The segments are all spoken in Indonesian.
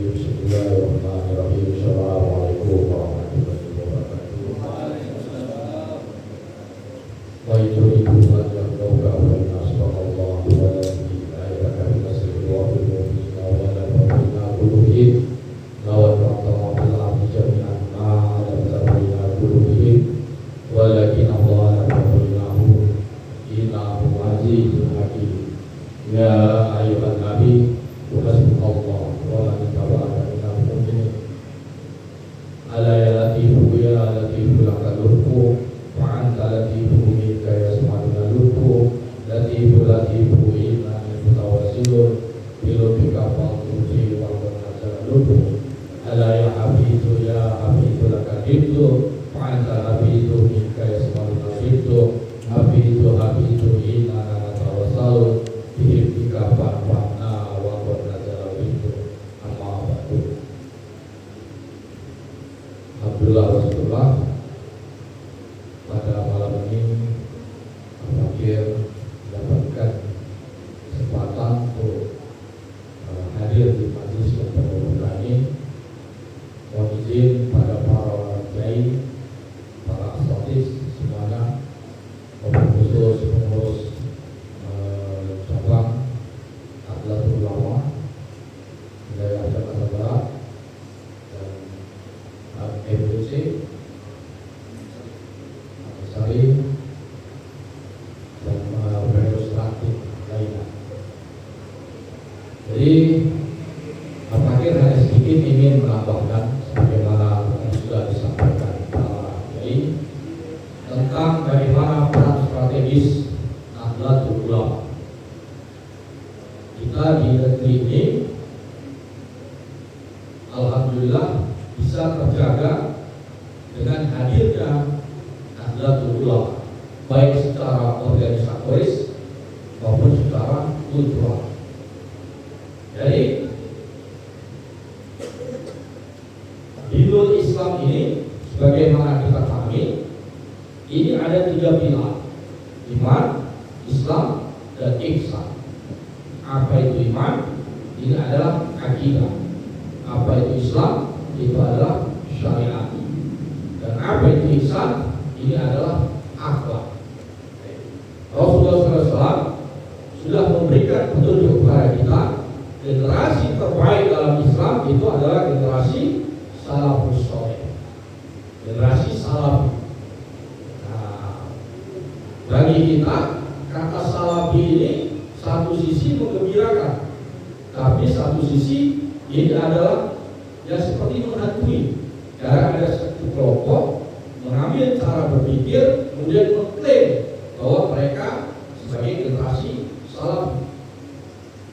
Bismillahirrahmanirrahim. Assalamualaikum warahmatullahi wabarakatuh. Wa yuridu an yaqulu wa nasbaqallahu wa la nasri wa bil mu'minina wa la tu'minu qulubihim la wa ta'ala bil amri jami'an ma la ta'ala qulubihim walakin Allah la ta'ala innahu azizun hakim. Ya ayyuhan nabi hasbunallah wa la ilaha illa huwa ala ya latifu ya latifu lakadurku wa anta latifu minka yasma'una lurku latifu latifu inna mutawassilun bilubika fa'tuji wa qanazala lurku ala ya hafizu lakadibtu wa anta hafizu minka yasma'una lurku hafizu inna natawassalu bilubika fa'fa'na wa qanazala lurku amma ba'du. Alhamdulillah Rasulullah, pada malam ini akhir mendapatkan kesempatan untuk hadir di majelis yang berbahagia ini. Mohon izin pada para kiai, para asatidz semuanya, khusus pengurus cabang Nahdlatul Ulama wilayah Jakarta Barat dan MUC, Sari dan ilustratif lainnya. Jadi akhir hanya sedikit ingin menambahkan sebagaimana sudah disampaikan para kiai tentang bagaimana peran strategis Nahdlatul Ulama. Kita di negeri ini alhamdulillah bisa terjaga dengan hadirnya Nahdlatul Ulama, baik secara organisatoris maupun secara kultural. Jadi Dinul Islam ini sebagaimana kita pahami, ini ada 3 pilar: iman, Islam, dan ihsan. Apa itu iman? Ini adalah akidah. Apa itu Islam? Itu adalah syariat. Dan apa itu ihsan? Ini adalah akhlak. Rasulullah SAW sudah memberikan petunjuk kepada kita, generasi terbaik dalam Islam itu adalah generasi salafus saleh, generasi salafi. Nah, bagi kita kata salafi ini satu sisi menggembirakan, tapi satu sisi ini adalah ya seperti menghantui. Karena ada satu kelompok mengambil cara berpikir kemudian mengklaim bahwa mereka sebagai generasi salafi.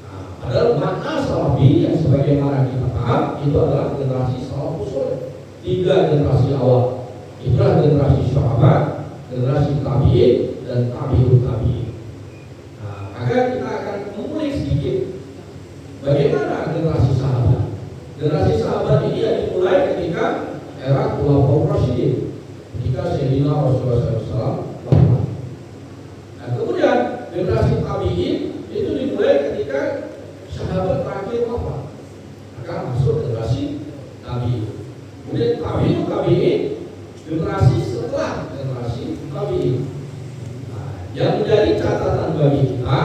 Nah, padahal makna salafi yang sebagaimana kita paham itu adalah generasi salafus saleh, 3 generasi awal. Itulah generasi sahabat, generasi tabi'in, dan tabi'ut tabi'in. Nah, maka kita akan mengulik sedikit bagaimana generasi sahabat. Generasi sahabat ini yang dimulai ketika era Khulafaur Rasyidin, ketika Sayyidina Rasulullah SAW wafat. Nah, kemudian generasi tabi'in itu dimulai ketika sahabat terakhir wafat, maka masuk generasi tabi'in. Kemudian tabi'ut tabi'in, generasi setelah generasi tabi'in. Nah, yang menjadi catatan bagi kita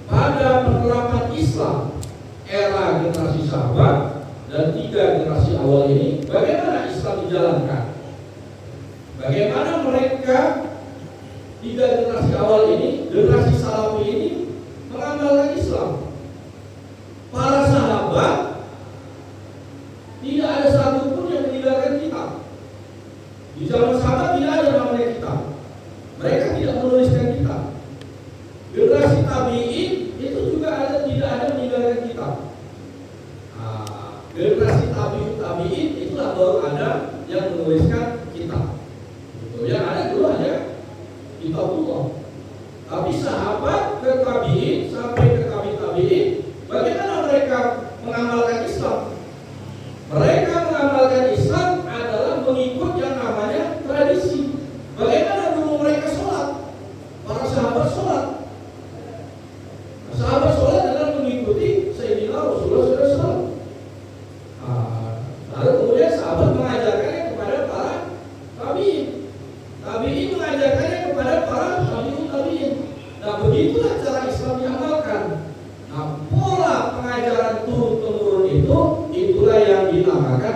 pada penerapan Islam era generasi sahabat dan 3 generasi awal ini, bagaimana Islam dijalankan? Bagaimana mereka 3 generasi awal ini, generasi salafi ini mengamalkan Islam? Para sahabat tidak ada satupun yang meninggalkan kitab. Di zaman sahabat tidak ada namanya kitab. Mereka tidak menuliskan kitab. Generasi tabi'in itu juga tidak ada meninggalkan kitab. Generasi tabi'ut tabi'in itulah baru ada yang menuliskan kitab. Yang ada dulu hanya kitabullah. Tapi sahabat ke tabi'in sampai ke tabi'in, bagaimana mereka mengamalkan Islam? Mereka mengamalkan Islam adalah mengikut yang namanya tradisi. Bagaimana dulu mereka sholat? Para sahabat sholat. Sahabat sholat adalah mengikuti Sayyidina Rasulullah SAW.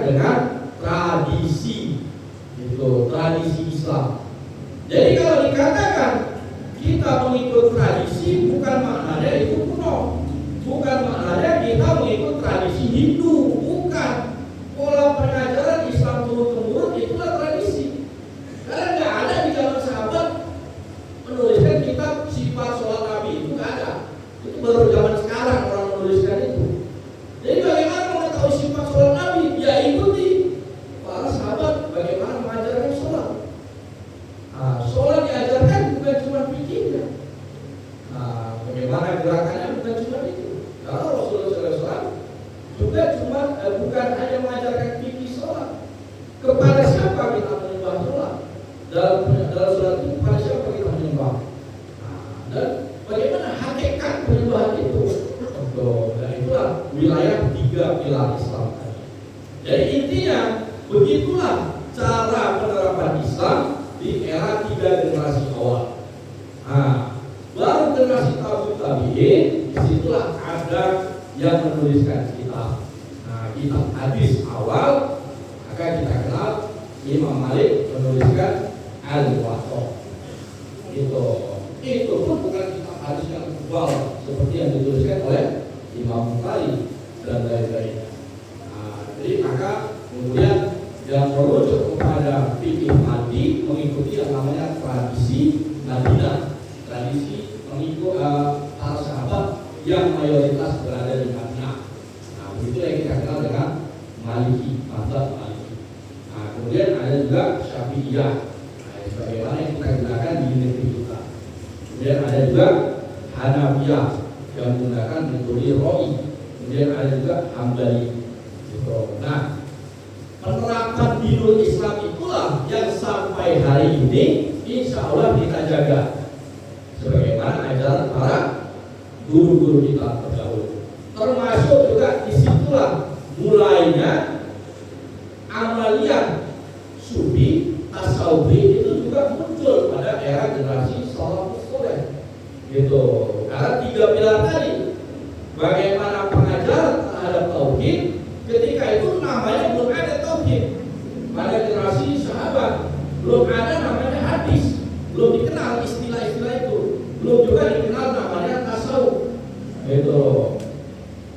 dengan tradisi, itu tradisi Islam. Jadi kalau dikatakan kita mengikut tradisi, bukan maknanya itu kuno, bukan maknanya kita mengikut tradisi Hindu, bukan. Pola pengajaran Islam turun-temurun itulah tradisi. Karena nggak ada di zaman sahabat menuliskan kitab sifat sholat Nabi, itu nggak ada. Itu baru zaman sekarang orang menuliskan itu. Jadi bagaimana mengetahui sifat sholat Nabi? Ya ikuti para sahabat bagaimana mengajarkan sholat. Sholat diajarkan bukan cuma fikirnya. Bagaimana gerakannya bukan cuma itu. Kalau Rasulullah SAW juga bukan hanya mengajarkan fikih sholat. Kepada siapa kita menyembah sholat? Dalam sholat itu kepada siapa kita menyembah? Dan bagaimana hakikat penyembahan itu? Dan itulah wilayah 3 pilar Islam tadi. Jadi intinya begitulah cara penerapan Islam di era 3 generasi awal. Baru generasi tabi'in, disitulah ada yang menuliskan kitab. Kitab hadis awal, maka kita kenal Imam Malik menuliskan Al-Muwatta. Itu pun bukan kitab hadis yang tebal seperti yang dituliskan oleh Imam Bukhari dan lain-lainnya. Jadi maka kemudian yang merujuk kepada fikih mandi mengikuti yang namanya tradisi Madinah, tradisi mengikut para sahabat yang mayoritas berada di Madinah. Begitu yang kita kenal dengan Maliki, mazhab Maliki. Kemudian ada juga Syafi'iyah, sebagaimana yang kita gunakan di negeri kita. Kemudian ada juga Hanafiyah yang menggunakan metode Roi. Kemudian ada juga Hambali. Nah, penerapan dinul Islam itulah yang sampai hari ini insya Allah kita jaga sebagaimana ajaran para guru-guru kita terdahulu. Termasuk juga disitulah mulainya amaliyah sufi, tasawufi itu juga muncul pada era generasi salafus saleh. Gitu. Karena 3 pilar tadi, bagaimana pengajaran terhadap tauhid, ketika itu namanya belum ada tauhid. Pada generasi sahabat belum ada namanya hadis, belum dikenal istilah-istilah itu, belum juga dikenal namanya tasawuf. Gitu.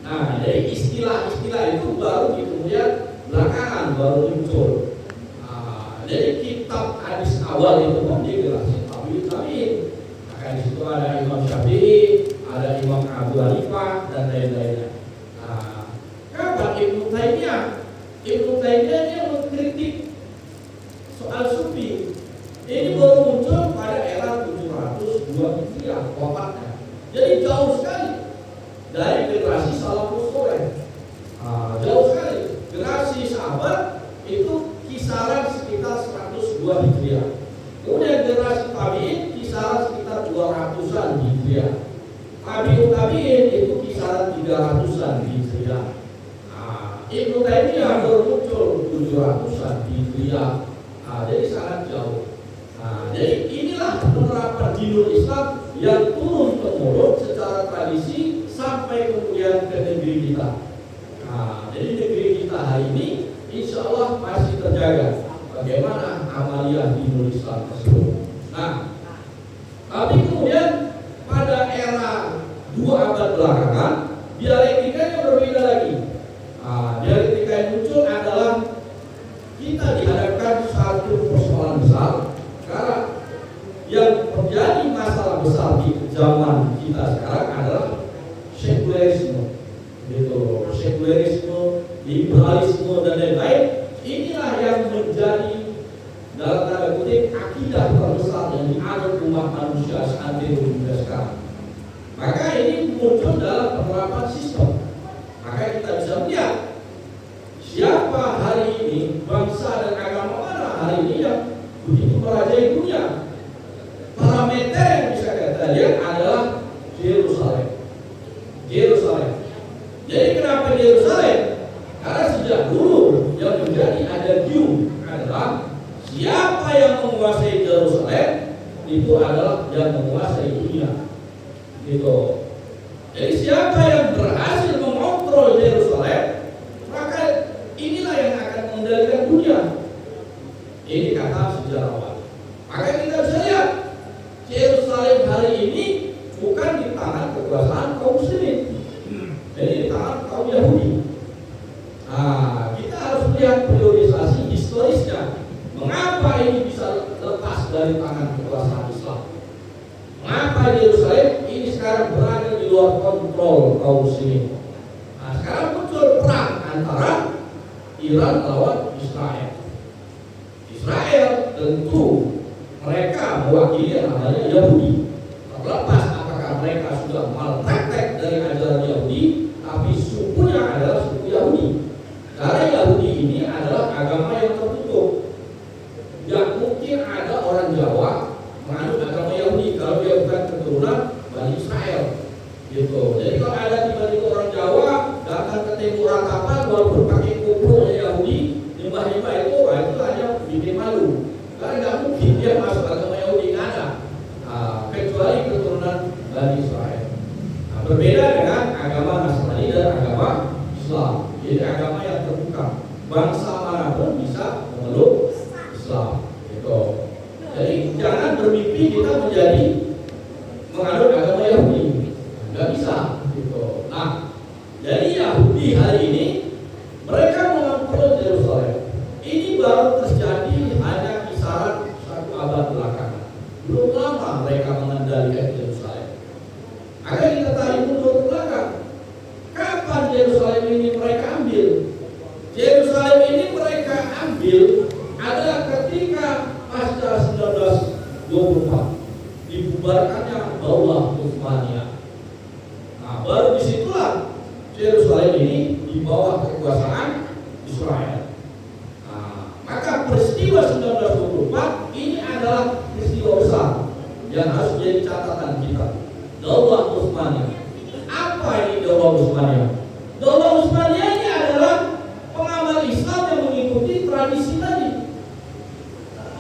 Nah, jadi istilah-istilah itu baru kemudian belakangan baru muncul. Jadi kitab hadis awal itu pun dijelasin tabi'in. Maka di situ ada Imam Syafi'i, ada Imam Abu Hanifah dan lain-lainnya. Kapan Ibnu Taimiyah? Ibnu Taimiyah dia mengkritik soal sufi. Ini baru muncul pada era 702 Hijriah wafatnya. Jadi jauh sekali dari generasi salafus saleh. Jauh sekali. Generasi sahabat itu kisaran sekitar 102 Hijriah. Kemudian generasi tabi'in kisaran sekitar 200-an Hijriah. Tabi'in itu kisaran 300-an Hijriah. Ibnu Taimiyah baru muncul 700-an Hijriah. Jadi sangat jauh. Jadi inilah penerapan dinul Islam yang turun temurun secara tradisi sampai kemudian ke negeri kita. Jadi negeri kita hari ini insya Allah masih terjaga bagaimana amaliyah dinul Islam tersebut. Tapi kemudian pada era 2 abad belakangan dialektikanya berbeda lagi. Dialektika yang muncul adalah kita dihadapkan satu persoalan besar, karena yang terjadi masalah besar di zaman kita sekarang adalah sekulerisme, sekulerisme, liberalisme dan lain-lain. Inilah yang menjadi dalam tanda kutip akidah terbesar yang dianut umat manusia saat ini sekarang. Maka ini muncul dalam penerapan sistem. Maka kita bisa melihat siapa hari ini, bangsa dan agama mana hari ini yang begitu merajai dunia. Parameter yang bisa kita lihat adalah Yerusalem. Jadi kenapa Yerusalem? Karena sejak dulu yang menjadi adagium adalah siapa yang menguasai Yerusalem itu adalah yang menguasai dunia. Gitu. Jadi siapa yang berhasil mengontrol Yerusalem, maka inilah yang akan Yahudi. Nah, kita harus melihat priorisasi historisnya. Mengapa ini bisa lepas dari tangan kekuasaan Islam? Mengapa Yerusalem ini sekarang berada di luar kontrol kaum muslimin? Nah, sekarang muncul perang antara Iran lawan Israel. Israel tentu mereka mewakili yang namanya Yahudi. Terlepas apakah mereka sudah malpraktek dari ajaran Yahudi, tapi sukunya adalah suku Yahudi. Karena Yahudi ini adalah agama yang tertutup. Tidak mungkin ada orang Jawa menganut agama Yahudi kalau dia bukan keturunan Bani Israel. Gitu. Jadi kalau ada tiba-tiba orang Jawa datang ke timur ratapan walaupun pakai kumpulnya Yahudi, nyembah-nyembah itu hanya bikin malu. Karena nggak mungkin dia masuk agama Yahudi, nggak ada. Kecuali keturunan Bani Israel. Nah, berbeda dengan agama Nasrani dan agama Islam. Jadi agama yang terbuka. Bangsa manapun bisa memeluk Islam. Gitu. Jadi jangan bermimpi kita menjadi menganut agama Yahudi. Nggak bisa. Gitu. Nah, jadi Yahudi hari ini mereka mengontrol Yerusalem. Ini baru terjadi hanya kisaran 1 abad belakangan. Belum lama mereka mengendalikan Yerusalem. Akan kita tarik mundur ke belakang. Kapan Yerusalem ini mereka ambil? Yerusalem ini mereka ambil adalah ketika pasca 1924 dibubarkannya Daulah Utsmaniyah. Nah, baru disitulah Yerusalem ini di bawah kekuasaan Israel. Nah, maka peristiwa 1924 ini adalah peristiwa besar yang harus menjadi catatan kita. Daulah Utsmaniyah. Apa ini Daulah Utsmaniyah? Daulah Utsmaniyah ini adalah pengamal Islam yang mengikuti tradisi tadi.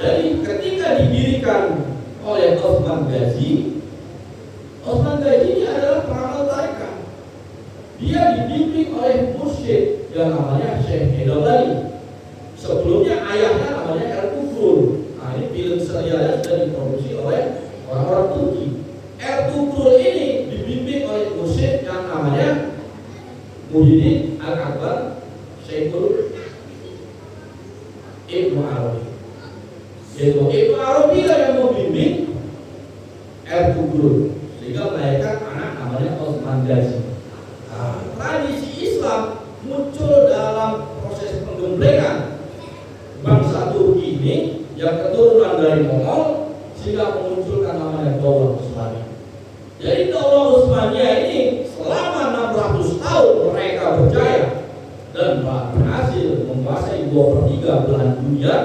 Jadi ketika didirikan oleh Osman Ghazi ini adalah pengamal tarekat. Dia dibimbing oleh mursyid yang namanya Syekh Edabali. Sebelumnya ayahnya namanya Ertugrul. Nah, ini film serialnya sudah diproduksi oleh orang-orang Turki. Ertugrul ini dibimbing oleh mursyid yang namanya Muhyiddin Al-Akbar Syekhul Ibnu Arabi. Yaitu Ibnu Arabi yang membimbing Ertugrul sehingga melahirkan anak namanya Osman Ghazi. Nah, tradisi Islam muncul dalam proses penggemblengan bangsa Turki ini yang keturunan dari Mongol sehingga memunculkan namanya Daulah Utsmaniyah. Jadi Daulah Utsmaniyah ini selama 600 tahun mereka berjaya dan berhasil menguasai 2/3 belahan dunia.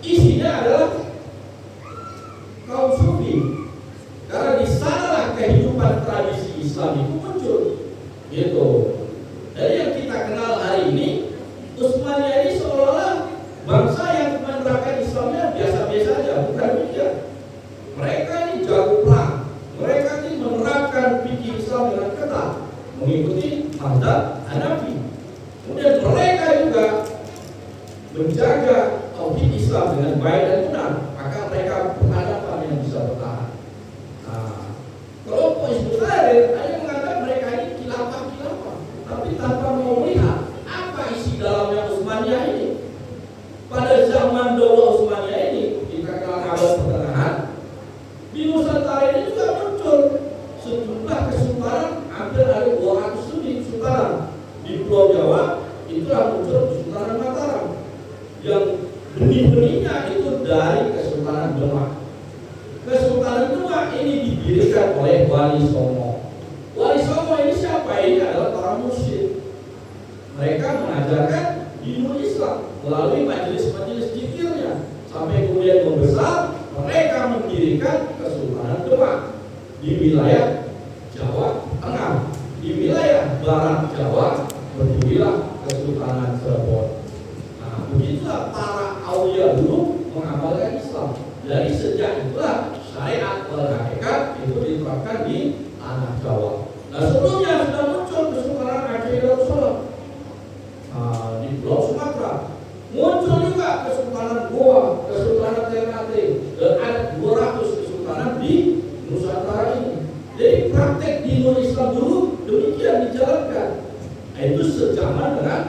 Isinya adalah kaum Sufi. Karena di sanalah kehidupan tradisi Islam itu muncul. Gitu. Jadi yang kita kenal hari ini, Utsmaniyah ini seolah-olah bangsa yang menerapkan Islamnya biasa-biasa saja, bukan demikian. Mereka ini jago perang. Mereka ini menerapkan fikih Islam dengan ketat, mengikuti mazhab Hanafi. Kemudian mereka juga menjaga tauhid Islam dengan baik dan benar, maka mereka peradaban yang bisa bertahan. Nah, kelompok Hizbut Tahrir hanya menganggap mereka ini khilafah, tapi tanpa mau melihat apa isi dalamnya Utsmaniyah ini. Pada zaman Daulah Utsmaniyah ini, kita kenal abad pertengahan, di Nusantara ini juga muncul sejumlah kesultanan, hampir ada 200 lebih kesultanan. Di Pulau Jawa itulah muncul Kesultanan Mataram yang benih-benihnya itu dari Kesultanan Demak. Kesultanan Demak ini didirikan oleh Wali Songo. Wali Songo ini siapa? Ini adalah para mursyid. Mereka mengajarkan dinul Islam melalui majelis-majelis zikirnya sampai kemudian membesar. Mereka mendirikan Kesultanan Demak di wilayah Jawa Tengah. Di wilayah Barat Jawa berdirilah Kesultanan Cirebon. Nah, begitulah para aulia dulu mengamalkan Islam. Dari sejak itulah syariat wal hakikat itu diterapkan di tanah Jawa. Nah, sebelumnya sudah muncul Kesultanan Aceh Darussalam di Pulau Sumatera. Muncul juga Kesultanan Goa, Kesultanan Ternate, dan ada 200 kesultanan di Nusantara ini. Jadi praktek di Islam dulu demikian dijalankan. Nah, itu sejak bersamaan dengan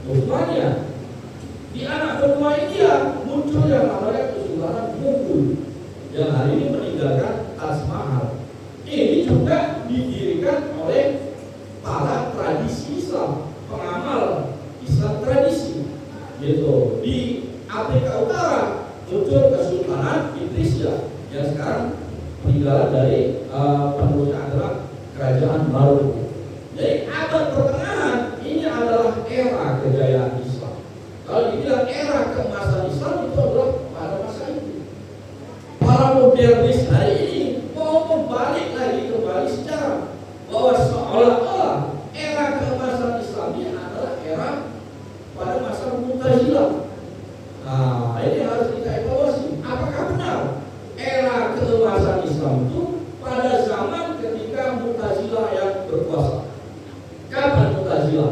Utsmaniyah. Di anak benua India muncul yang namanya Kesultanan Mughul yang hari ini meninggalkan Taj Mahal. Ini juga didirikan oleh para tradisi Islam, pengamal Islam tradisi. Gitu. Di Afrika Utara muncul Kesultanan Idrisiya yang sekarang peninggalan dari penerusnya adalah Kerajaan Baru. Jadi abad pertengahan ini adalah era kejayaan Islam. Kalau dibilang era keemasan Islam itu adalah pada masa itu. Para modernis hari ini mau kembali sejarah bahwa seolah-olah era keemasan Islam ini adalah era pada masa Mu'tazilah. Nah, ini harus kita evaluasi. Apakah benar era keemasan Islam itu pada zaman ketika Mu'tazilah yang berkuasa? Kapan Mu'tazilah?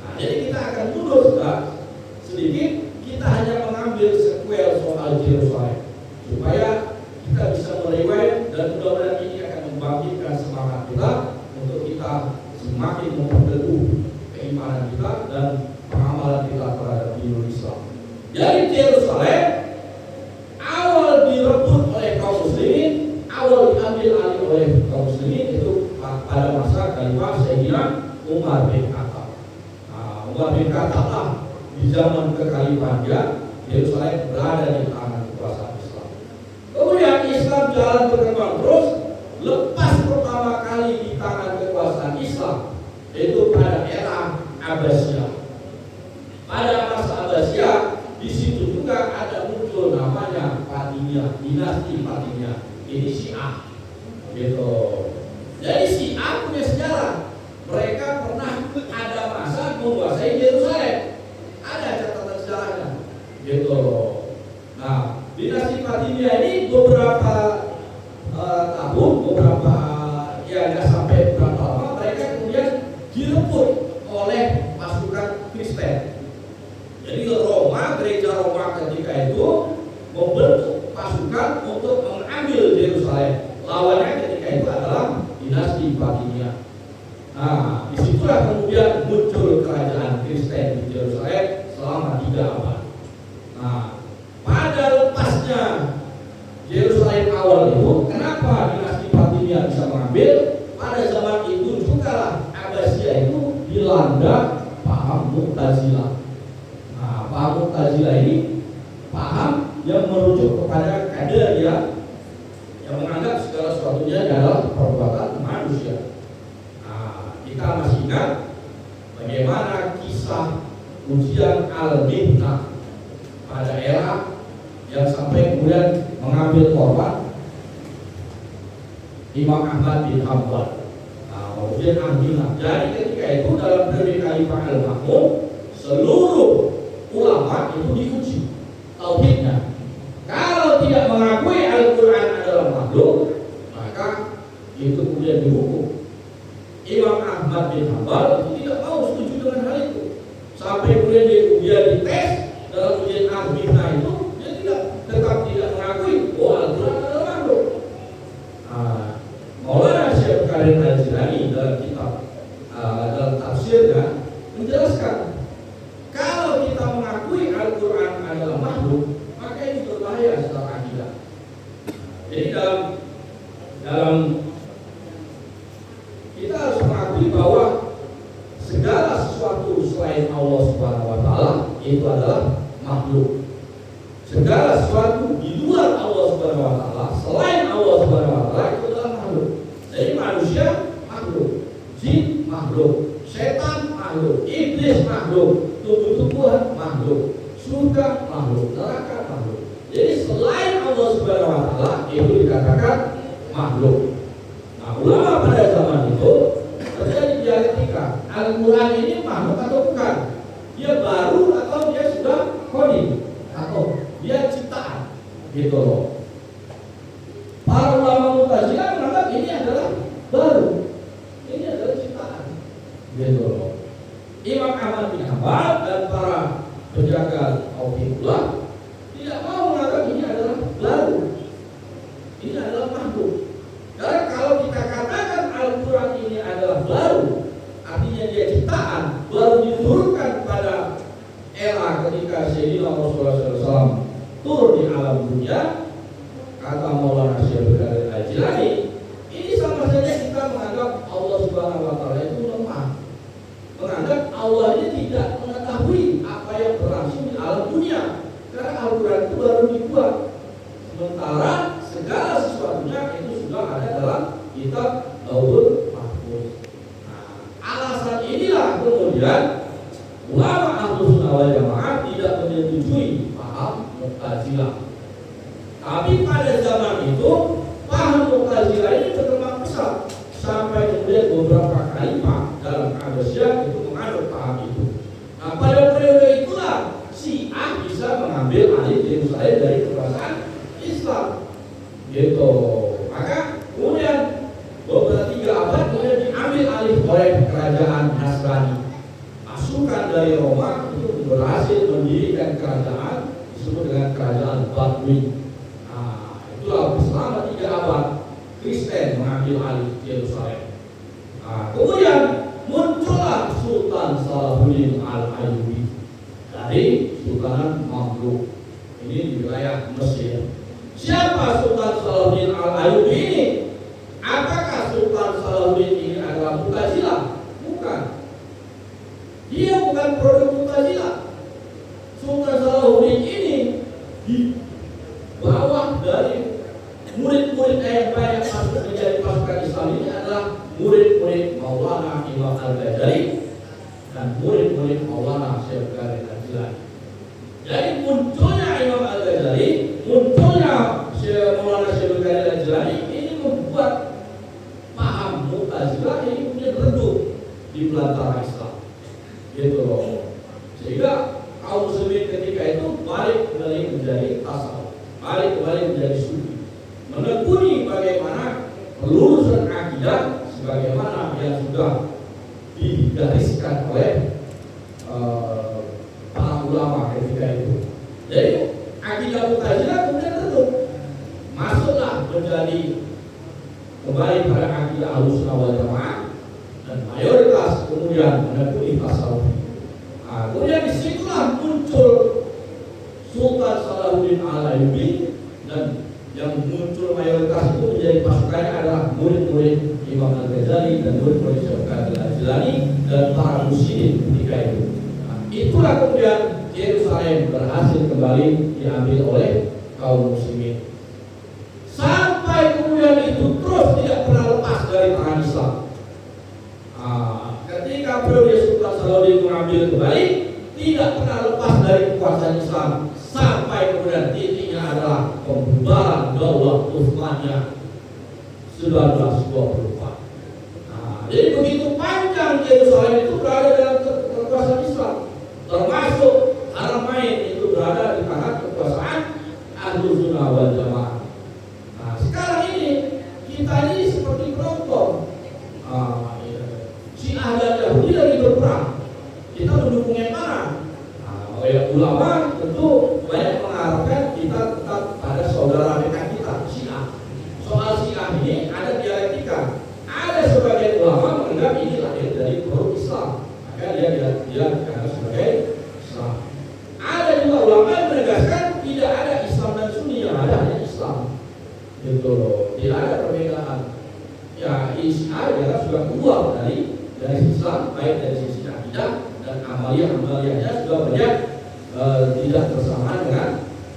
Nah, jadi kita akan mundur sedikit. Kita hanya mengambil sekuel soal Yerusalem supaya kita bisa meriwayat, dan mudah-mudahan ini akan membangkitkan semangat kita untuk kita semakin memperteguh keimanan kita dan pengamalan kita terhadap dinul Islam. Jadi Yerusalem awal direbut oleh kaum muslimin, awal diambil alih oleh kaum muslimin itu pada masa Khalifah Sayyidina Umar bin Khattab. Nah, Umar bin Khattab lah di zaman kekhalifahan dia, Yerusalem berada di tangan kekuasaan Islam. Kemudian Islam jalan berkembang terus. Lepas pertama kali di tangan kekuasaan Islam itu pada era Abbasiyah. Pada masa Abbasiyah di situ juga ada muncul namanya Fatimiyah, dinasti Fatimiyah. Ini Syiah, gitu. Jadi Syiah punya sejarah. Mereka pernah ada masa menguasai Yerusalem. Ada catatan sejarahnya, gitu. Nah, dinasti Fatimiyah ini beberapa tahun, nggak sampai berapa lama, mereka kemudian direbut oleh pasukan Kristen. Jadi gereja Roma ketika itu membentuk pasukan untuk mengambil Yerusalem. Lawannya ketika itu adalah dinasti Fatimiyah. Nah, disitulah kemudian muncul kerajaan Kristen di Yerusalem selama 3 abad. Nah, pada lepasnya Yerusalem awal itu, kenapa dinasti Fatimiyah bisa mengambil? Pada zaman itu juga lah Abbasiyah itu dilanda paham Mu'tazilah. Nah, paham Mu'tazilah ini paham yang merujuk kepada qadariyah yang menganggap segala sesuatunya adalah perbuatan manusia. Nah, kita masih ingat bagaimana kisah ujian Al-Mihnah pada era yang sampai kemudian mengambil korban Imam Ahmad bin Hanbal. Nah, ujian Al-Mihnah. Jadi ketika itu dalam periode Khalifah Al-Ma'mun, seluruh ulama itu diuji tauhidnya. Kalau tidak mengakui Al-Quran adalah makhluk, maka itu kemudian dihukum. Imam Ahmad bin Hanbal itu tidak mau setuju dengan hal itu. Sampai kemudian dia dites dalam ujian Al-Mihnah itu, dia tetap tidak mengakui bahwa Al-Quran adalah makhluk. Maulana Syekh Karim Al-Jilani dalam kitab dalam tafsirnya menjelaskan, kalau kita mengakui Al-Quran adalah makhluk, maka ini berbahaya secara akidah. Jadi dalam kita harus mengakui bahwa segala sesuatu selain Allah Subhanahu wa taala itu adalah makhluk. Segala sesuatu di luar Allah Subhanahu wa taala, selain Allah Subhanahu wa taala, itu adalah makhluk. Jadi manusia makhluk, jin makhluk, setan makhluk, iblis makhluk, tubuh-tubuhan makhluk, surga makhluk, neraka makhluk. Jadi selain Allah Subhanahu wa taala itu dikatakan makhluk. Nah, ulama pada zaman itu terjadi dialektika. Al-Quran ini makhluk atau bukan? Dia baru atau dia sudah kodi? Atau dia ciptaan? Gitu loh. Para ulama Mu'tazilah menganggap ini adalah baru. Ini adalah ciptaan. Gitu loh. Imam Ahmad bin Hanbal dan para penjaga Tauhidullah tidak mau menganggap ini adalah baru. Ini adalah makhluk. Karena kalau kita katakan Al-Quran ini adalah baru, artinya dia ciptaan, baru Maka ketika Sayyidina Rasulullah SAW turun di alam dunia, kata Maulana Syekh Abdul Qadir Al-Jilani, ini sama saja kita menganggap Allah Subhanahu wa Ta'ala itu lemah, menganggap Allah ini tidak mengetahui apa yang berlangsung di alam dunia, karena Al-Quran itu baru dibuat, sementara segala sesuatunya itu sudah ada dalam kitab Lauhul Mahfuz. Alasan inilah kemudian ulama Ahlus Sunnah wal Jamaah tidak menyetujui paham Mu'tazilah. Tapi pada zaman itu paham Mu'tazilah ini berkembang pesat sampai kemudian beberapa khalifah dalam Abbasiyah itu menganut paham itu. Nah, pada periode itulah Syiah bisa mengambil alih Yerusalem dari kekuasaan Islam. Gitu. Maka kemudian beberapa 3 abad kemudian diambil alih oleh kerajaan Nasrani. Pasukan dari Roma itu berhasil mendirikan kerajaan disebut dengan kerajaan Badui. Nah, itulah selama 3 abad Kristen mengambil alih Yerusalem. Nah, kemudian muncullah Sultan Salahuddin Al-Ayyubi dari Sultanan Mamluk. Ini di wilayah Mesir. Siapa Sultan Salahuddin Al-Ayyubi ini? Apakah Sultan Salahuddin ini adalah Mu'tazilah? Bukan. Dia bukan produk Mu'tazilah. Sultan Salahuddin ini di bawah dari murid-murid yang banyak masuk menjadi pasukan Islam ini adalah murid-murid Maulana Imam Al-Ghazali dan murid-murid Maulana Syekh Abdul Qadir Al-Jilani. Jadi munculnya Imam Al-Ghazali, munculnya Maulana Syekh Abdul Qadir Al-Jilani ini membuat paham Mu'tazilah ini kemudian redup di belantara Islam. Gitu loh. Sehingga kaum muslimin ketika itu balik kembali menjadi tasawuf, balik kembali menjadi sufi, menekuni bagaimana pelurusan akidah sebagaimana yang sudah digariskan oleh para ulama ketika itu. Jadi akidah Mu'tazilah kemudian redup, masuklah menjadi kembali pada akidah Ahlussunnah wal Jamaah dan mayoritas kemudian menekuni tasawuf. Nah, kemudian disitulah muncul Sultan Salahuddin Al-Ayyubi dan yang muncul mayoritas itu menjadi pasukannya adalah murid-murid Imam Al-Ghazali dan murid-murid Syekh Abdul Qadir Al-Jilani dan para muslimin ketika itu. Nah, itulah kemudian Yerusalem berhasil kembali diambil oleh kaum muslimin. Sampai kemudian itu terus tidak pernah lepas dari tangan Islam. Ketika periode Sultan Salahuddin mengambil kembali, tidak pernah lepas dari kekuasaan Islam sampai kemudian titiknya adalah pembubaran Daulah Utsmaniyah 1924. Jadi begitu panjang Yerusalem itu berada dalam kekuasaan Islam, termasuk Haramain itu berada di tangan kekuasaan Ahlus Sunnah wal Jamaah. Nah, sekarang ini kita ini seperti penonton. Syiah dan Yahudi lagi berperang. Kita mendukung yang mana? Ulama tentu banyak mengharapkan kita tetap pada saudara dekat kita, Syiah. Soal Syiah ini ada dialektika. Ada sebagian ulama menganggap ini lahir dari produk Islam, maka dia dianggap sebagai Islam. Ada juga ulama yang menegaskan tidak ada Islam dan Sunni, yang ada hanya Islam. Gitu loh, tidak ada perbedaan. Ya, Syiah adalah sudah keluar dari Islam, baik dari sisi akidah dan amaliyah-amaliyahnya sudah banyak tidak bersamaan dengan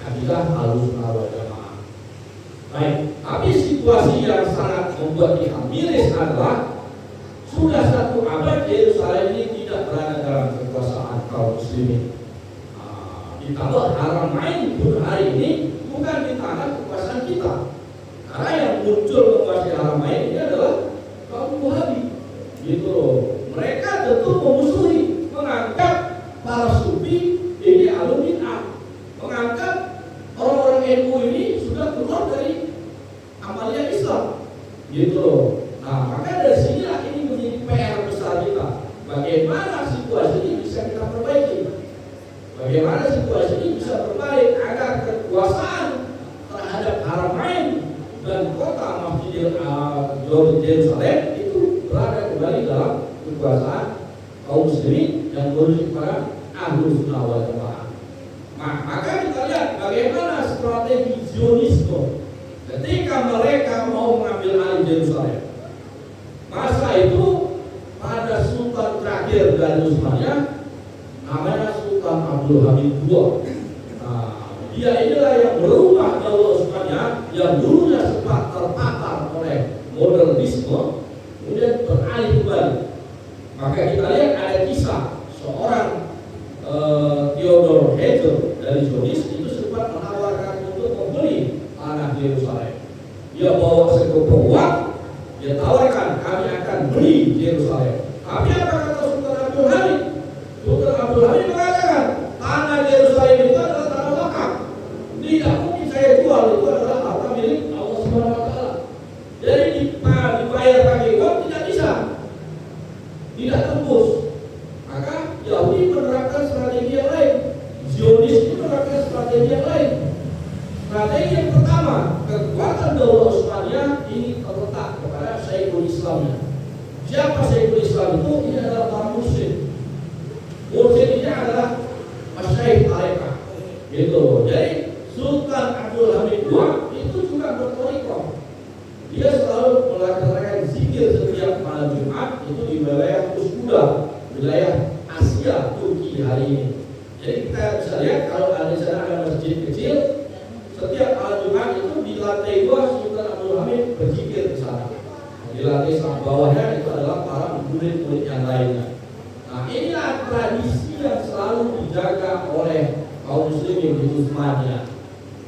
akidah Ahlussunnah wal Jamaah. Baik, tapi situasi yang sangat membuat kita miris adalah sudah 1 abad Yerusalem ini tidak berada dalam kekuasaan kaum muslimin. Ditambah Haramain pun hari ini bukan di tangan kekuasaan kita. Karena yang muncul menguasai Haramain ini adalah kaum Wahabi. Gitu loh. Mereka tentu memusuhi, menganggap para sufi ini alumni bid'ah, menganggap orang-orang NU ini sudah keluar dari amaliyah Islam. Gitu loh. Nah, maka dari sinilah ini menjadi PR besar kita. Bagaimana situasi ini bisa kita perbaiki? Bagaimana situasi ini bisa berbalik agar kekuasaan terhadap Haramain dan kota Masjidil Yerusalem itu berada kembali dalam kekuasaan kaum muslimin yang merujuk kepada Ahlus Sunnah wal Jamaah. Nah, maka kita lihat bagaimana strategi Zionisme ketika mereka mau mengambil alih Yerusalem. Masa itu pada sultan terakhir dari Utsmaniyah namanya Sultan Abdul Hamid II. Dia inilah yang merubah Daulah Utsmaniyah yang dulunya sempat terpapar oleh modernisme, kemudian beralih kembali. Maka kita lihat ada kisah seorang Theodor Herzl dari Zionis itu sempat menawarkan untuk membeli tanah Yerusalem. Dia bawa sekupuk uang, dia tawarkan kami akan beli Yerusalem. Tapi apa kata Sultan Abdul Hamid? Sultan Abdul Hamid mengatakan tanah Yerusalem itu adalah tanah wakaf. Tidak mungkin saya jual, itu adalah harta milik Allah Subhanahu wa taala. Jadi dibayar pakai uang tidak bisa. Tidak tembus. Maka Yahudi menerapkan strategi yang lain. Zionis menerapkan strategi yang lain. Strategi yang pertama, kekuatan Daulah Utsmaniyah ini terletak kepada Syekhul Islamnya. Siapa Syekhul Islam itu? Ini adalah para mursyid. Mursyid ini adalah Masyaikh tarekat. Gitu. Jadi Sultan Abdul Hamid II itu juga bertorikoh. Dia selalu melaksanakan zikir setiap malam Jumat itu di wilayah Uskuda, wilayah Asia Turki hari ini. Jadi kita bisa lihat kalau ada di sana ada masjid kecil, setiap malam Jumat itu di lantai 2 Sultan Abdul Hamid berzikir di sana. Di lantai bawahnya itu adalah para murid-murid yang lainnya. Nah, inilah tradisi yang selalu dijaga oleh kaum muslimin di Utsmaniyah.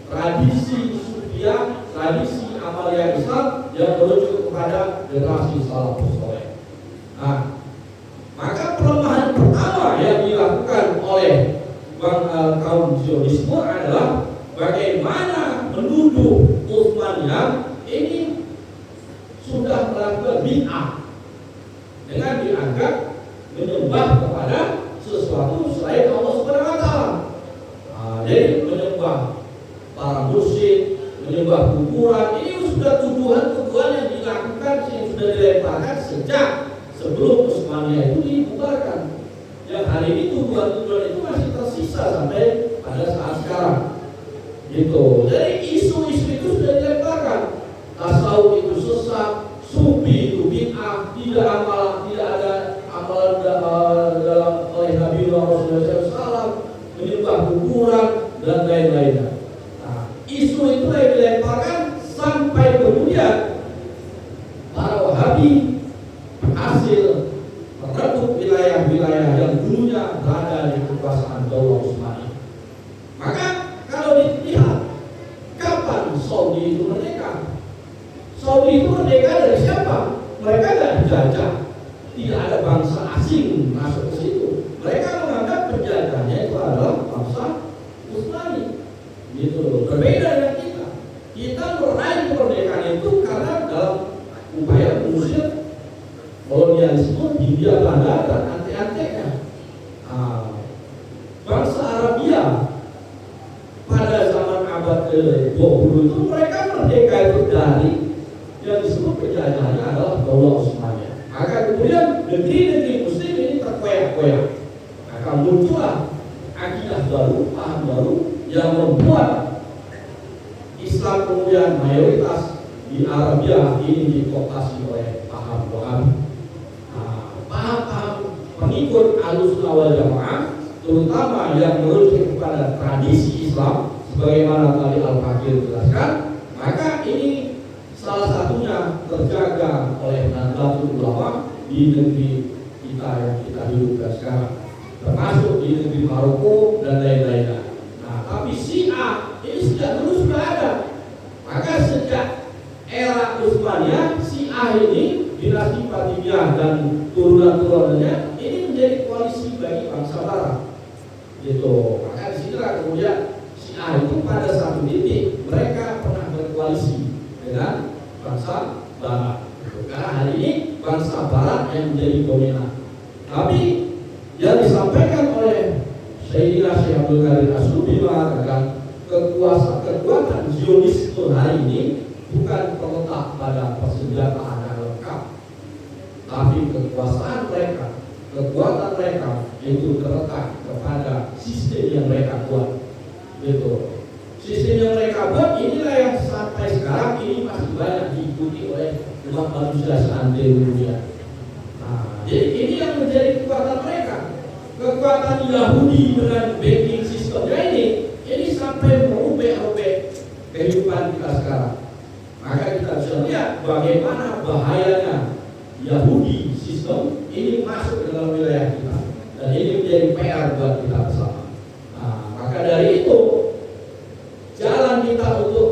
Tradisi Sufiah, tradisi amalia Islam yang merujuk kepada generasi salafus saleh. Nah, maka pelemahan pertama yang dilakukan oleh kaum Zionisme adalah bagaimana menuduh Utsmaniyah ini sudah melakukan bid'ah dengan dianggap menyembah kepada sesuatu selain Allah Subhanahu wa taala. Jadi menyembah para musyrik, menyembah kuburan, ini sudah tuduhan-tuduhan yang dilakukan, yang sudah dilemparkan sejak sebelum Utsmaniyah itu dibubarkan. Yang hari ini tuduhan-tuduhan itu masih tersisa sampai pada saat sekarang. Gitu. Jadi isu-isu itu sudah dilemparkan. Tasawuf itu sesat, sufi itu bid'ah, tidak ada amalan dalam oleh Nabi Muhammad SAW, menyembah kuburan dan lain-lainnya. Isu itu yang dilemparkan sampai kemudian para Wahabi berhasil merebut wilayah-wilayah yang dulunya berada di kekuasaan Daulah Utsmaniyah. Maka kalau dilihat kapan Saudi itu merdeka? Saudi itu merdeka dari siapa? Mereka tidak dijajah, tidak ada bangsa asing masuk ke situ. Mereka menganggap penjajahnya itu adalah bangsa Utsmani. Gitu loh. Berbeda dengan kita. Kita meraih kemerdekaan itu karena dalam upaya mengusir kolonialisme Hindia Belanda dan antek-anteknya. Bangsa Arabia pada zaman abad ke-20 itu mereka merdeka itu dari yang disebut penjajahannya adalah Daulah Utsmaniyah. Maka kemudian negeri-negeri Muslim ini terkoyak-koyak. Maka muncullah akidah baru, paham baru yang membuat Islam kemudian mayoritas di Arabia ini dikooptasi oleh paham Wahabi. Paham-paham pengikut Ahlussunnah wal Jamaah, terutama yang merujuk kepada tradisi Islam, sebagaimana tadi Al-Fakir jelaskan, maka ini salah satunya terjaga oleh Nahdlatul Ulama di negeri kita yang kita hidupkan sekarang, termasuk di negeri Maroko dan lain-lainnya. Tapi Syiah ini sejak dulu sudah ada. Maka sejak era Utsmaniyah, Syiah ini dinasti Fatimiyah dan turunan-turunannya ini menjadi koalisi bagi bangsa Barat. Gitu. Maka disinilah kemudian Syiah itu pada satu titik mereka pernah berkoalisi dengan bangsa Barat. Karena hari ini bangsa Barat yang menjadi dominan. Tapi yang disampaikan oleh Sayyidina Syekh Abdul Qadir As-Sufi mengatakan kekuatan Zionisme hari ini bukan terletak pada persenjataan yang lengkap, tapi kekuasaan mereka, kekuatan mereka itu terletak kepada sistem yang mereka buat. gitu. Sistem yang mereka buat inilah yang sampai sekarang ini masih banyak diikuti oleh umat manusia seantero dunia. Nah, jadi ini yang menjadi kekuatan mereka. Kekuatan Yahudi dengan banking sistemnya ini sampai merubah kehidupan kita sekarang. Maka kita bisa lihat bagaimana bahayanya Yahudi sistem ini masuk ke dalam wilayah kita, dan ini menjadi PR buat kita bersama. Nah, maka dari itu jalan kita untuk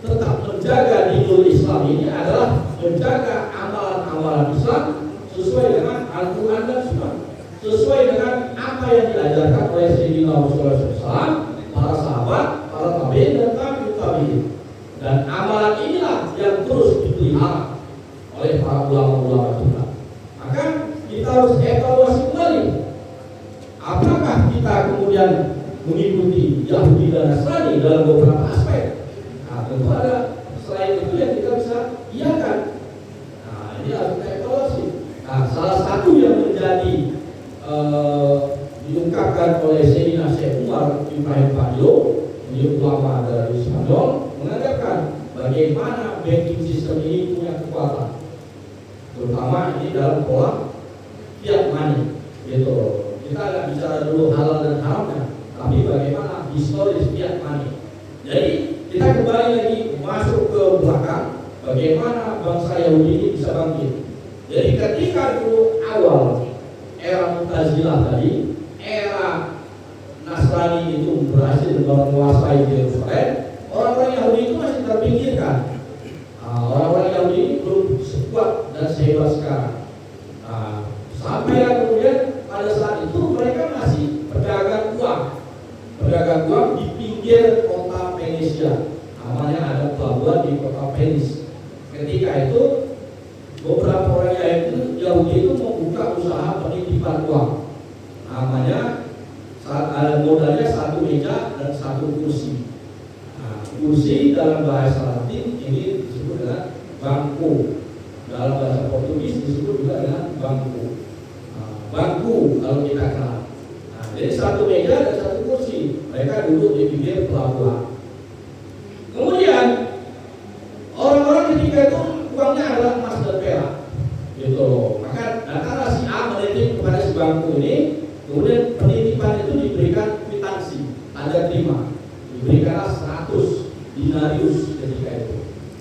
tetap menjaga dinul Islam ini adalah menjaga amalan-amalan Islam sesuai dengan Al-Quran dan Sunnah, sesuai dengan apa yang diajarkan oleh Sayyidina Rasulullah SAW, para sahabat, para tabi'in dan tabi'in. Dan amalan inilah yang terus dipelihara oleh para ulama-ulama kita. Maka kita harus evaluasi kembali, apakah kita kemudian mengikuti Yahudi dan Nasrani dalam beberapa aspek. Nah, tentu ada selain itu yang kita bisa iakan. Nah, ini harus kita evaluasi. Nah, salah satu yang menjadi diungkapkan oleh Sayyidina Syekh Umar Ibrahim Fadilo, beliau ulama dari Spanyol, mengatakan bagaimana banking system ini punya kekuatan, terutama ini dalam pola fiat money, gitu. Kita nggak bicara dulu halal dan haramnya, tapi bagaimana historis fiat money. Jadi kita kembali lagi masuk ke belakang, bagaimana bangsa Yahudi ini bisa bangkit. Jadi ketika dulu awal era Mu'tazilah tadi, era Nasrani itu berhasil menguasai Yerusalem, orang-orang Yahudi itu masih terpinggirkan. Orang-orang Yahudi ini belum sekuat dan sehebat sekarang. Sampai kemudian pada saat itu mereka masih pedagang uang di pinggir kota Venesia. Namanya ada pelabuhan di kota Venice. Ketika itu beberapa orang Yahudi itu membuka usaha penitipan uang. Namanya modalnya satu meja dan satu kursi. Nah, kursi dalam bahasa Latin ini disebut dengan bangku. Dalam bahasa Portugis disebut juga dengan bangku. Bangku kalau kita kenal. Nah, jadi satu meja dan satu kursi. Mereka duduk di pinggir pelabuhan. Kemudian orang-orang ketika itu uangnya adalah emas dan perak, gitu. Maka datanglah si A menitip kepada si bangku ini. Kemudian penitipan itu diberikan kwitansi, tanda terima, diberikanlah 100 dinarius ketika itu.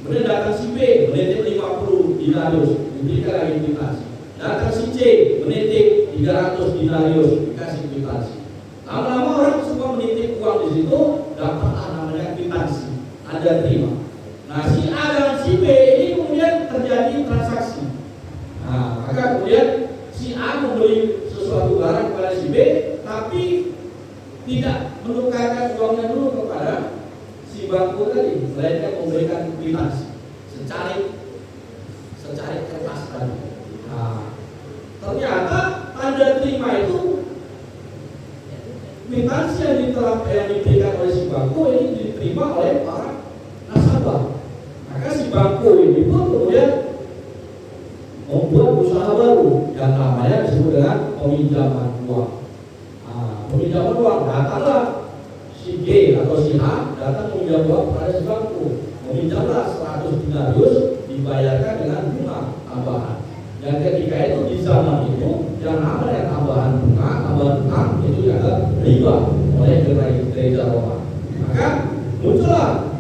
Kemudian datang si B menitip 50 dinarius, diberikan lagi kwitansi. Datang si C menitip 300 dinarius, dikasih kwitansi. Lama-lama orang semua menitip uang di situ, dapatlah namanya kwitansi, tanda terima. Nah, si A dan si B ini kemudian terjadi transaksi. Nah, maka kemudian si A membeli suatu barang kepada si B, tapi tidak menukarkan uangnya dulu kepada si bangku tadi, melainkan memberikan kwitansi secari kertas tadi. Nah, ternyata tanda terima itu kwitansi yang diberikan oleh si bangku ini diterima oleh para nasabah. Maka si bangku ini pun kemudian membuat usaha baru yang namanya disebut dengan peminjaman uang. Peminjaman uang, datanglah si G atau si H datang meminjam uang pada si bangku, meminjamlah 100 dinarius, dibayarkan dengan bunga tambahan. Yang ketika itu di zaman itu yang namanya tambahan utang itu adalah riba oleh gereja Roma. Maka muncullah,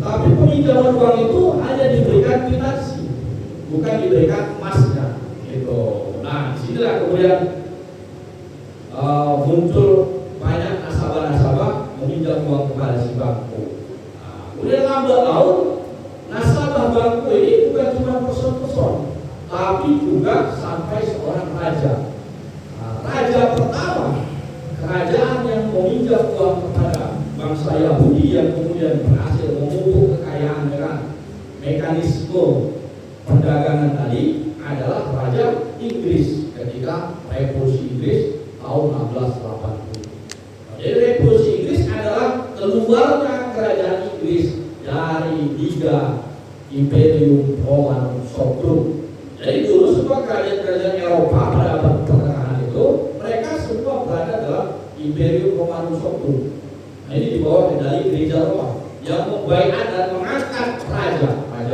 tapi peminjaman uang itu hanya diberikan kwitansi, bukan diberikan emasnya, gitu. Nah, disinilah kemudian muncul banyak nasabah-nasabah meminjam uang kepada si bangku. Nah, kemudian lambat laun nasabah bangku ini bukan cuma person-person, tapi juga sampai seorang raja. Nah, raja pertama kerajaan yang meminjam uang kepada bangsa Yahudi yang kemudian berhasil memupuk kekayaan dengan mekanisme perdagangan tadi adalah Raja Inggris ketika Revolusi Inggris tahun 1680. Jadi Revolusi Inggris adalah keluarnya kerajaan Inggris dari Liga Imperium Romanum Sacrum. Jadi dulu semua kerajaan-kerajaan Eropa pada abad pertengahan itu mereka semua berada dalam Imperium Romanum Sacrum. Nah, ini dibawa dari gereja Roma yang membaiat dan mengangkat raja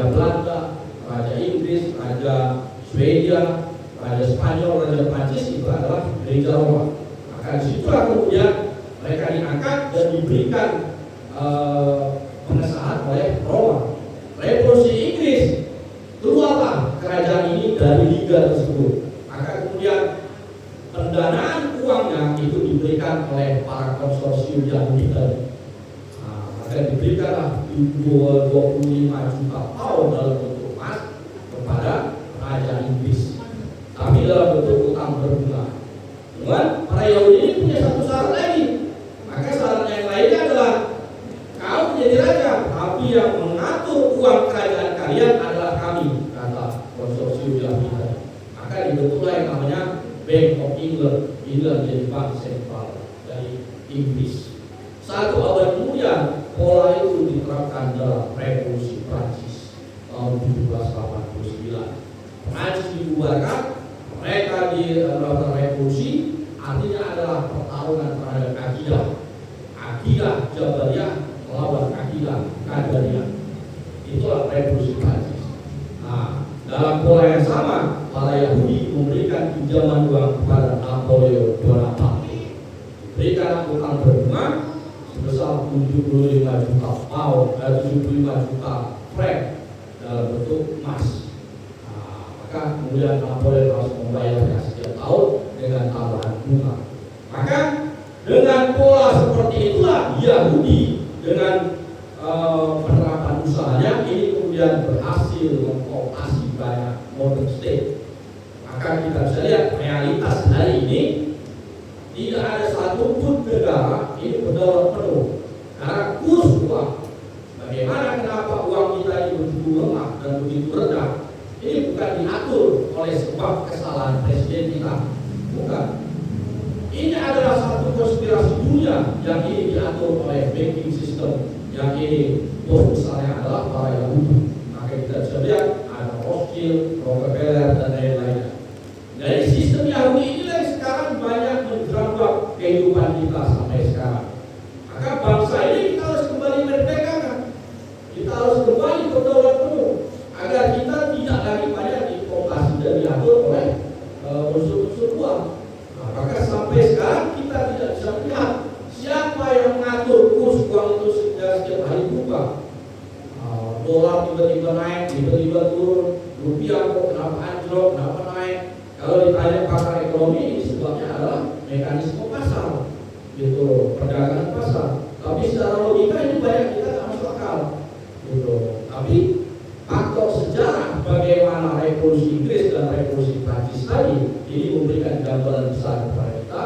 Belanda, raja Inggris, raja Swedia, raja Spanyol, raja Prancis, itu adalah gereja Roma. Maka disitulah kemudian mereka diangkat dan diberikan pengesahan oleh Roma. Revolusi Inggris, keluarlah kerajaan ini dari liga tersebut. Maka kemudian pendanaan uangnya itu diberikan oleh para konsorsium Yahudi tadi. Maka diberikanlah 25 juta pound dalam bentuk emas kepada raja Inggris, tapi dalam bentuk utang berbunga. Cuman para Yahudi ini punya satu syarat lagi. Maka syarat yang lainnya adalah kau menjadi raja, tapi yang mengatur uang kerajaan kalian adalah kami, kata konsorsium Yahudi tadi. Maka dibentuklah yang namanya Bank of England. Inilah menjadi bank sentral dari Inggris. Satu abad kemudian pola itu diterapkan dalam Revolusi Prancis tahun 1789. Prancis dibubarkan, mereka melakukan revolusi, artinya adalah pertarungan terhadap akidah Jabariyah melawan akidah Qadariyah. Itulah revolusi Prancis. Nah, dalam pola yang sama, para Yahudi memberikan pinjaman uang kepada Napoleon Bonaparte. Diberikan utang berbunga sebesar 75 juta pound, 75 juta franc dalam bentuk emas. Nah, maka kemudian Napoleon harus membayarnya setiap tahun dengan tambahan bunga. Maka dengan pola seperti itulah Yahudi dengan penerapan usahanya ini kemudian berhasil mengkooptasi banyak modern state. Maka kita bisa lihat realitas hari ini tidak ada satupun negara ini berdaulat penuh karena kurs uang. Bagaimana kenapa uang kita ini begitu lemah dan begitu rendah? Ini bukan diatur oleh sebab kesalahan presiden kita, bukan. Ini adalah satu konspirasi dunia yang ini diatur oleh banking system yang ini bos besarnya adalah para Yahudi. Maka kita bisa lihat ada Rothschild, Rockefeller dan lain-lainnya. Dari sistem Yahudi inilah yang sekarang banyak menjerat kehidupan kita sampai sekarang. Maka bangsa ini kita harus kembali merdekakan. Kita harus kembali berdaulat penuh agar kita tidak lagi banyak dikooptasi dan diatur oleh unsur-unsur uang. Nah, maka sampai sekarang kita tidak bisa melihat siapa yang mengatur kurs uang itu setiap hari berubah. Dolar tiba-tiba naik, tiba-tiba turun, rupiah kok kenapa anjlok, kenapa naik. Kalau ditanya pakar ekonomi, ini sebabnya adalah mekanisme pasar, gitu, perdagangan pasar. Tapi secara logika ini banyak kita tak masuk akal, gitu. Tapi faktor sejarah bagaimana revolusi Inggris dan revolusi Prancis tadi ini memberikan gambaran besar kepada kita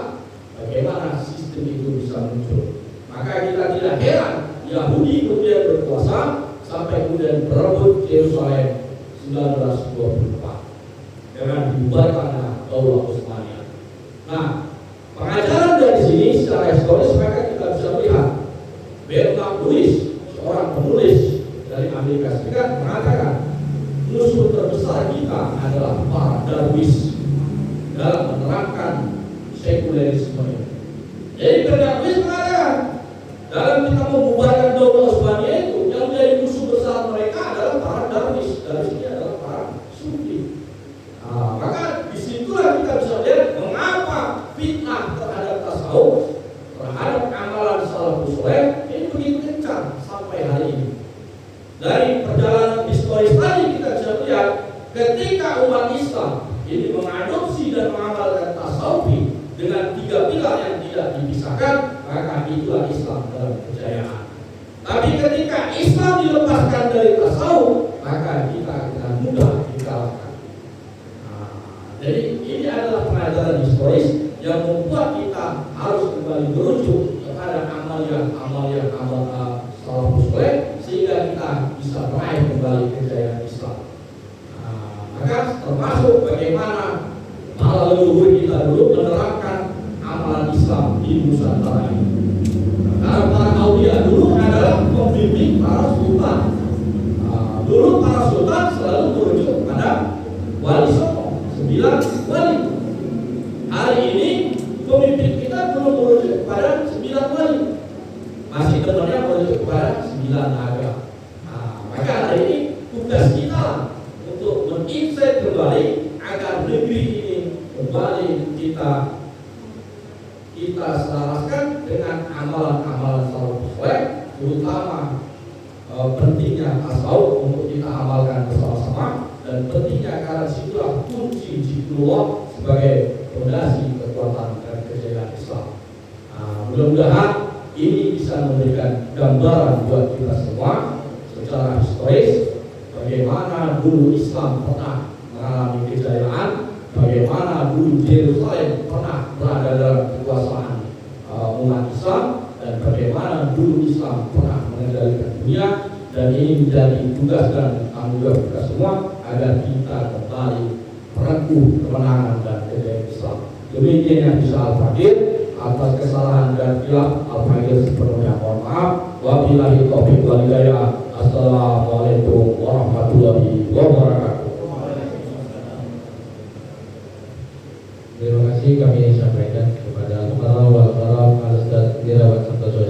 bagaimana sistem itu bisa muncul. Maka kita tidak heran Yahudi kemudian berkuasa sampai kemudian berebut Yerusalem 1924 dengan dibubarkannya Daulah Utsmaniyah. Nah, pengajaran dari sini secara historis maka kita bisa melihat Bernard Lewis, seorang penulis dari Amerika Serikat, mengatakan musuh terbesar kita adalah para Darwis dalam menerapkan sekulerisme ini. Jadi Bernard Lewis mengatakan dalam kita membubarkan Daulah Utsmaniyah itu yang menjadi musuh besar mereka adalah para Darwis. Dari sini adalah para Sufi. Nah, maka disitulah kita bisa lihat mengapa fitnah terhadap tasawuf, terhadap amalan salafus saleh ini begitu kencang sampai hari ini. Dari perjalanan historis tadi kita bisa lihat ketika umat Islam ini mengadopsi dan mengamalkan tasawuf dengan 3 pilar yang tidak dipisahkan, maka itulah Islam dalam kejayaan. Tapi ketika Islam dilepaskan dari tasawuf, maka kita akan mudah dikalahkan. Jadi ini adalah pelajaran historis yang membuat kita harus kembali merujuk kepada amalan salafus saleh sehingga kita bisa meraih kembali kejayaan Islam. Maka termasuk bagaimana para leluhur kita dulu menerapkan amalan Islam di Nusantara ini. Karena para aulia dulu adalah pembimbing para sultan. Dulu para sultan selalu merujuk pada Wali Songo, 9 wali. Hari ini pemimpin kita belum merujuk pada 9 wali. kepada 9 naga. Maka hari ini tugas kita untuk menginsight kembali agar negeri ini kembali kita selaraskan dengan amalan-amalan salafus saleh, terutama pentingnya tasawuf untuk kita amalkan bersama-sama, dan pentingnya karena situlah kunci zikrullah sebagai fondasi kekuatan dan kejayaan Islam. Mudah-mudahan ini bisa memberikan gambaran buat kita semua secara historis bagaimana dulu Islam pernah mengalami kejayaan, bagaimana dulu Yerusalem pernah berada dalam kekuasaan umat Islam, dan bagaimana dulu Islam pernah mengendalikan dunia. Dan ini menjadi tugas dan tanggung jawab kita semua agar kita kembali merengkuh kemenangan dan kejayaan Islam. Demikian yang bisa Al-Fadil. Atas kesalahan dan khilaf Al-Fadil sepenuhnya mohon maaf. Wabillahi taufiq wal hidayah. Assalamualaikum warahmatullahi wabarakatuh. Terima kasih kami sampaikan.